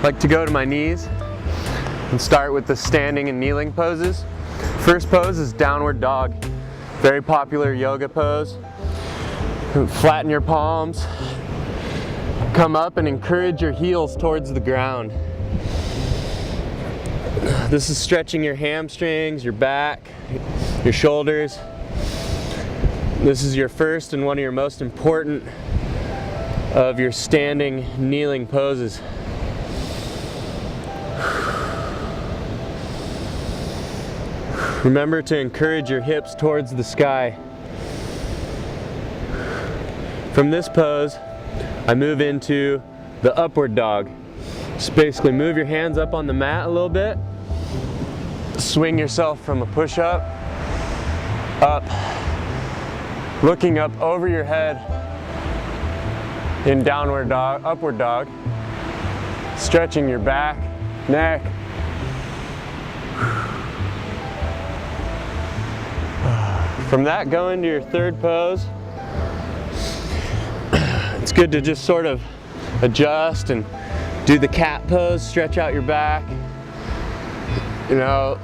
I like to go to my knees and start with the standing and kneeling poses. First pose is downward dog. Very popular yoga pose. Flatten your palms. Come up and encourage your heels towards the ground. This is stretching your hamstrings, your back, your shoulders. This is your first and one of your most important of your standing, kneeling poses. Remember to encourage your hips towards the sky. From this pose, I move into the upward dog. Just basically move your hands up on the mat a little bit. Swing yourself from a push-up, up, looking up over your head in downward dog, upward dog, stretching your back, neck. From that, go into your third pose. It's good to just sort of adjust and do the cat pose, stretch out your back. You know,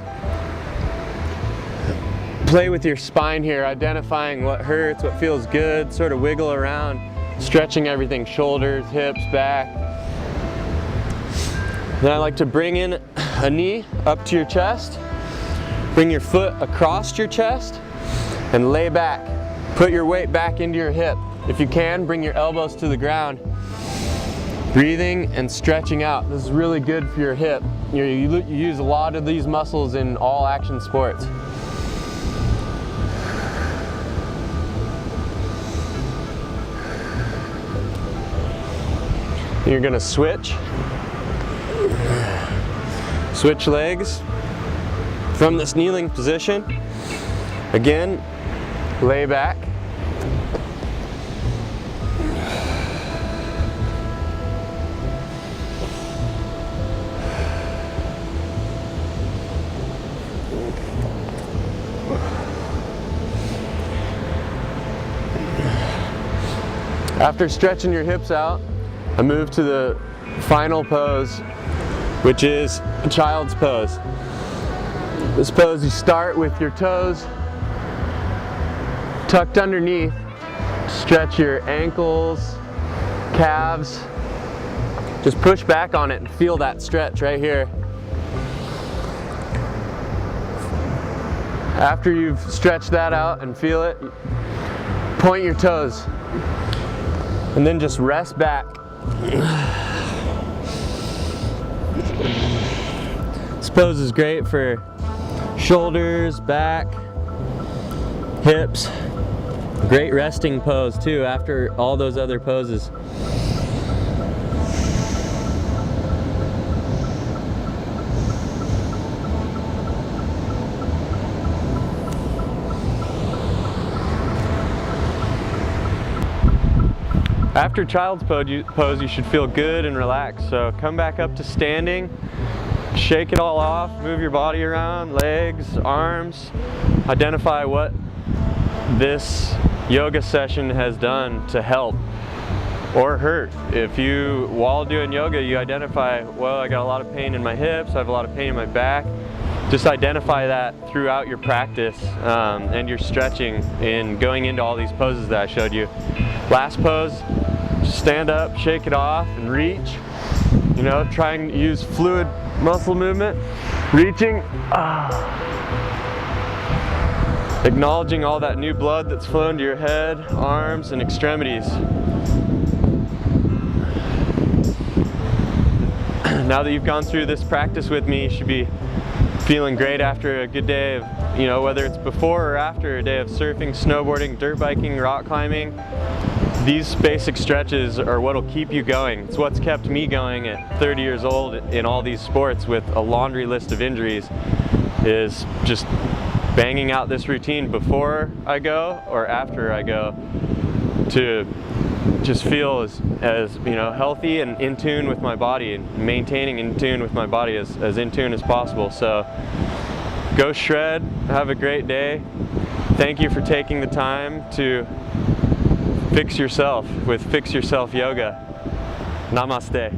play with your spine here, identifying what hurts, what feels good, sort of wiggle around, stretching everything, shoulders, hips, back. Then I like to bring in a knee up to your chest, bring your foot across your chest, and lay back. Put your weight back into your hip. If you can, bring your elbows to the ground. Breathing and stretching out. This is really good for your hip. You use a lot of these muscles in all action sports. You're gonna switch legs from this kneeling position. Again, lay back. After stretching your hips out, I move to the final pose, which is a child's pose. This pose, you start with your toes tucked underneath. Stretch your ankles, calves. Just push back on it and feel that stretch right here. After you've stretched that out and feel it, point your toes. And then just rest back. This pose is great for shoulders, back, hips. Great resting pose too after all those other poses. After child's pose, you should feel good and relaxed. So come back up to standing, shake it all off, move your body around, legs, arms. Identify what this yoga session has done to help or hurt. If you, while doing yoga, you identify, well, I got a lot of pain in my hips, I have a lot of pain in my back. Just identify that throughout your practice and your stretching and going into all these poses that I showed you. Last pose, just stand up, shake it off, and reach. You know, trying to use fluid muscle movement, reaching. Acknowledging all that new blood that's flown to your head, arms, and extremities. Now that you've gone through this practice with me, you should be feeling great after a good day of, you know, whether it's before or after a day of surfing, snowboarding, dirt biking, rock climbing. These basic stretches are what'll keep you going. It's what's kept me going at 30 years old in all these sports with a laundry list of injuries, is just banging out this routine before I go or after I go to just feel as you know, healthy and in tune with my body, and maintaining in tune with my body as in tune as possible. So go shred, have a great day. Thank you for taking the time to fix yourself with Fix Yourself Yoga. Namaste.